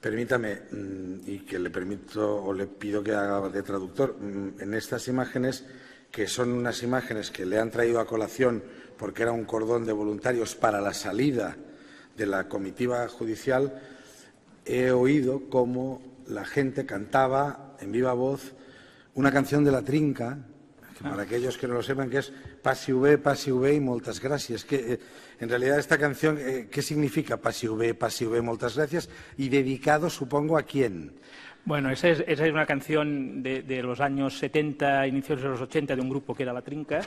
Permítame, y que le permito o le pido que haga de traductor, en estas imágenes, que son unas imágenes que le han traído a colación porque era un cordón de voluntarios para la salida de la comitiva judicial, he oído cómo la gente cantaba en viva voz una canción de La Trinca, que para aquellos que no lo sepan, que es Passi bé y moltes gràcies. Que, en realidad, esta canción, ¿qué significa Passi bé, moltes gràcies? Y dedicado, supongo, ¿a quién? Bueno, esa es una canción de los años 70, inicios de los 80, de un grupo que era La Trinca,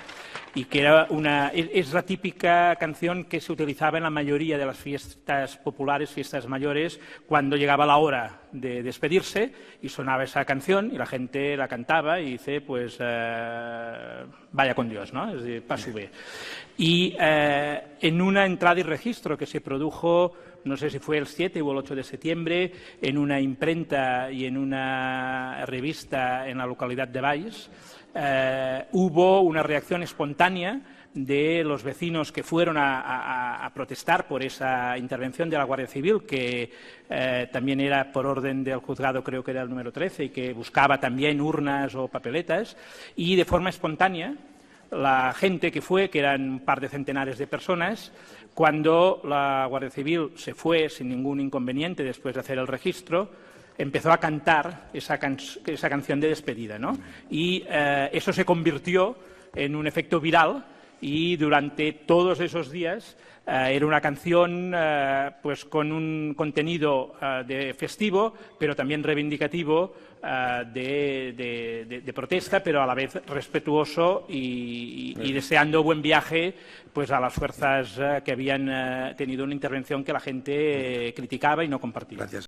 y que era es la típica canción que se utilizaba en la mayoría de las fiestas populares, fiestas mayores, cuando llegaba la hora de despedirse y sonaba esa canción y la gente la cantaba y dice, pues, vaya con Dios, ¿no? Es decir, passi bé. Y en una entrada y registro que se produjo, no sé si fue el 7 o el 8 de septiembre, en una imprenta y en una revista en la localidad de Valls, hubo una reacción espontánea de los vecinos que fueron a protestar por esa intervención de la Guardia Civil, que también era por orden del juzgado, creo que era el número 13, y que buscaba también urnas o papeletas, y de forma espontánea la gente que fue, que eran un par de centenares de personas, cuando la Guardia Civil se fue sin ningún inconveniente después de hacer el registro, empezó a cantar esa canción de despedida, ¿no? Y eso se convirtió en un efecto viral y durante todos esos días era una canción pues con un contenido de festivo, pero también reivindicativo, de protesta, pero a la vez respetuoso y deseando buen viaje pues a las fuerzas que habían tenido una intervención que la gente criticaba y no compartía. Gracias.